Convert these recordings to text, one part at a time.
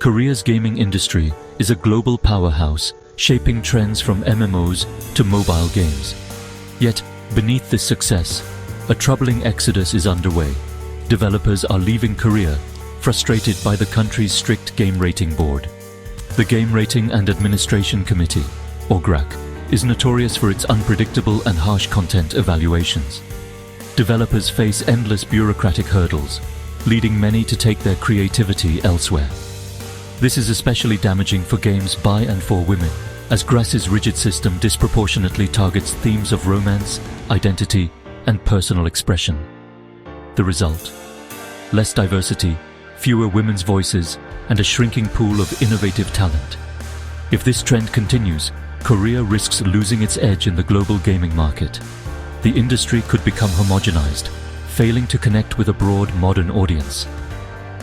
Korea's gaming industry is a global powerhouse, shaping trends from MMOs to mobile games. Yet, beneath this success, a troubling exodus is underway. Developers are leaving Korea, frustrated by the country's strict game rating board. The Game Rating and Administration Committee, or GRAC, is notorious for its unpredictable and harsh content evaluations. Developers face endless bureaucratic hurdles, leading many to take their creativity elsewhere. This is especially damaging for games by and for women, as GRAC's rigid system disproportionately targets themes of romance, identity, and personal expression. The result? Less diversity, fewer women's voices, and a shrinking pool of innovative talent. If this trend continues, Korea risks losing its edge in the global gaming market. The industry could become homogenized, failing to connect with a broad modern audience.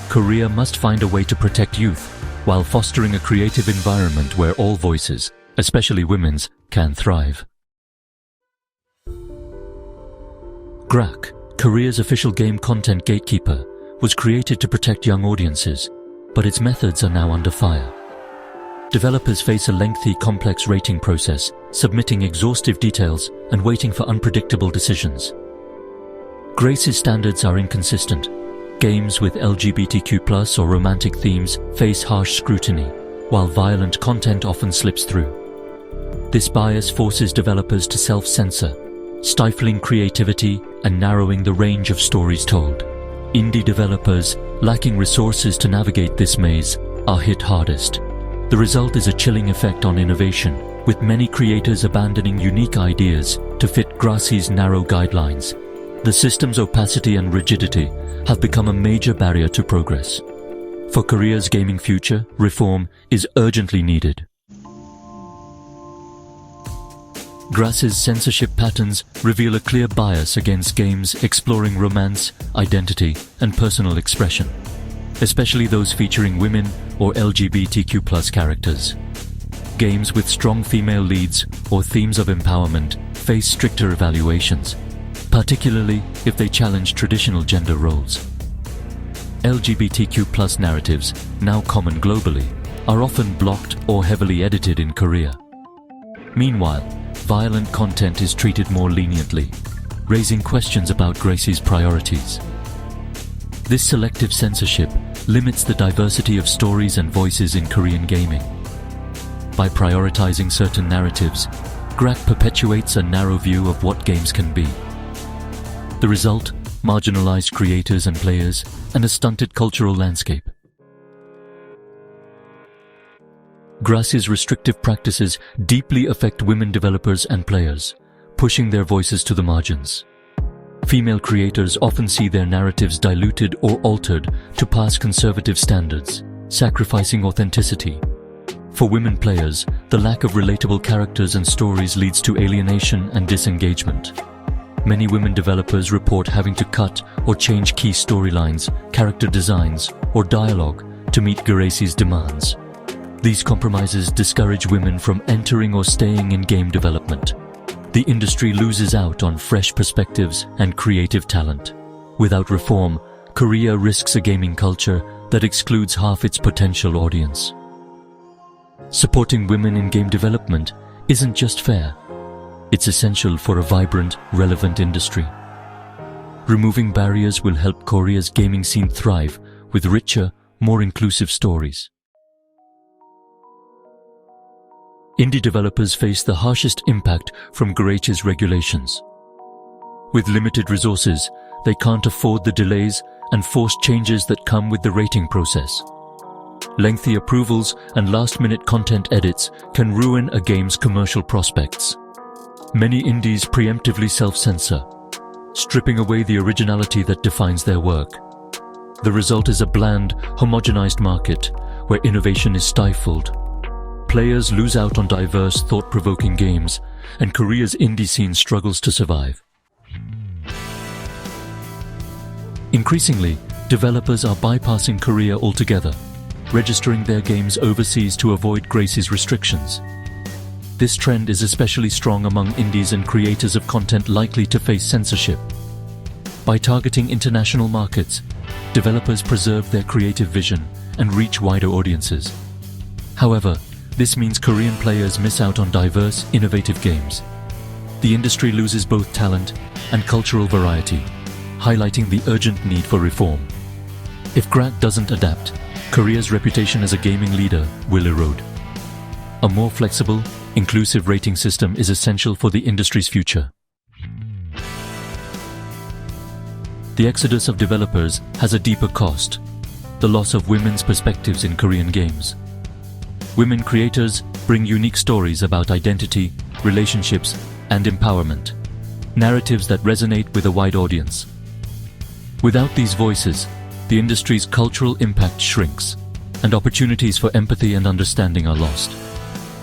Korea must find a way to protect youth while fostering a creative environment where all voices, especially women's, can thrive. GRAC, Korea's official game content gatekeeper, was created to protect young audiences, but its methods are now under fire. Developers face a lengthy, complex rating process, submitting exhaustive details and waiting for unpredictable decisions. GRAC's standards are inconsistent. Games with LGBTQ+ or romantic themes face harsh scrutiny, while violent content often slips through. This bias forces developers to self-censor, stifling creativity and narrowing the range of stories told. Indie developers, lacking resources to navigate this maze, are hit hardest. The result is a chilling effect on innovation, with many creators abandoning unique ideas to fit GRAC's narrow guidelines. The system's opacity and rigidity have become a major barrier to progress. For Korea's gaming future, reform is urgently needed. GRAC's censorship patterns reveal a clear bias against games exploring romance, identity, and personal expression, especially those featuring women or LGBTQ+ characters. Games with strong female leads or themes of empowerment face stricter evaluations, particularly if they challenge traditional gender roles. LGBTQ+ narratives, now common globally, are often blocked or heavily edited in Korea. Meanwhile, violent content is treated more leniently, raising questions about GRAC's priorities. This selective censorship limits the diversity of stories and voices in Korean gaming. By prioritizing certain narratives, GRAC perpetuates a narrow view of what games can be. The result? Marginalized creators and players, and a stunted cultural landscape. GRAC's restrictive practices deeply affect women developers and players, pushing their voices to the margins. Female creators often see their narratives diluted or altered to pass conservative standards, sacrificing authenticity. For women players, the lack of relatable characters and stories leads to alienation and disengagement. Many women developers report having to cut or change key storylines, character designs, or dialogue to meet GRAC's demands. These compromises discourage women from entering or staying in game development. The industry loses out on fresh perspectives and creative talent. Without reform, Korea risks a gaming culture that excludes half its potential audience. Supporting women in game development isn't just fair. It's essential for a vibrant, relevant industry. Removing barriers will help Korea's gaming scene thrive with richer, more inclusive stories. Indie developers face the harshest impact from GRAC's regulations. With limited resources, they can't afford the delays and forced changes that come with the rating process. Lengthy approvals and last-minute content edits can ruin a game's commercial prospects. Many indies preemptively self-censor, stripping away the originality that defines their work. The result is a bland, homogenized market where innovation is stifled. Players lose out on diverse, thought-provoking games, and Korea's indie scene struggles to survive. Increasingly, developers are bypassing Korea altogether, registering their games overseas to avoid GRAC's restrictions. This trend is especially strong among indies and creators of content likely to face censorship. By targeting international markets, developers preserve their creative vision and reach wider audiences. However, this means Korean players miss out on diverse, innovative games. The industry loses both talent and cultural variety, highlighting the urgent need for reform. If GRAT doesn't adapt, Korea's reputation as a gaming leader will erode. A more flexible, inclusive rating system is essential for the industry's future. The exodus of developers has a deeper cost: the loss of women's perspectives in Korean games. Women creators bring unique stories about identity, relationships, and empowerment, narratives that resonate with a wide audience. Without these voices, the industry's cultural impact shrinks, and opportunities for empathy and understanding are lost.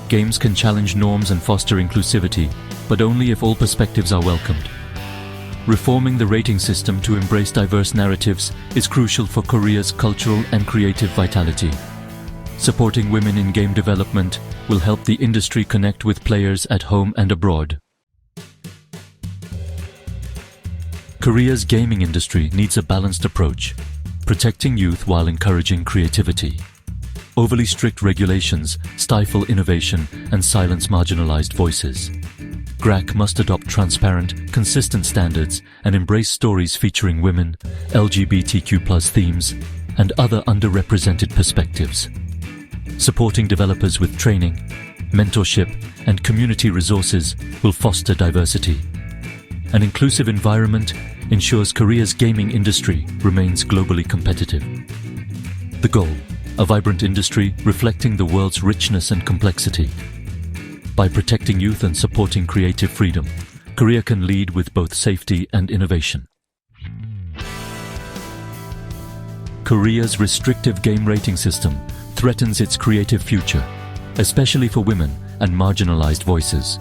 Games can challenge norms and foster inclusivity, but only if all perspectives are welcomed. Reforming the rating system to embrace diverse narratives is crucial for Korea's cultural and creative vitality. Supporting women in game development will help the industry connect with players at home and abroad. Korea's gaming industry needs a balanced approach, protecting youth while encouraging creativity. Overly strict regulations stifle innovation and silence marginalized voices. GRAC must adopt transparent, consistent standards and embrace stories featuring women, LGBTQ+ themes, and other underrepresented perspectives. Supporting developers with training, mentorship, and community resources will foster diversity. An inclusive environment ensures Korea's gaming industry remains globally competitive. The goal: a vibrant industry reflecting the world's richness and complexity. By protecting youth and supporting creative freedom, Korea can lead with both safety and innovation. Korea's restrictive game rating system threatens its creative future, especially for women and marginalized voices.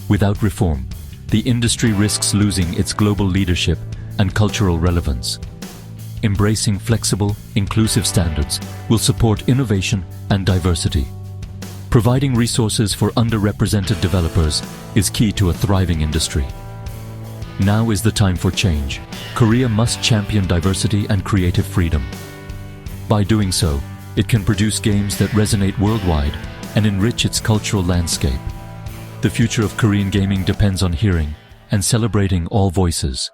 Without reform, the industry risks losing its global leadership and cultural relevance. Embracing flexible, inclusive standards will support innovation and diversity. Providing resources for underrepresented developers is key to a thriving industry. Now is the time for change. Korea must champion diversity and creative freedom. By doing so, it can produce games that resonate worldwide and enrich its cultural landscape. The future of Korean gaming depends on hearing and celebrating all voices.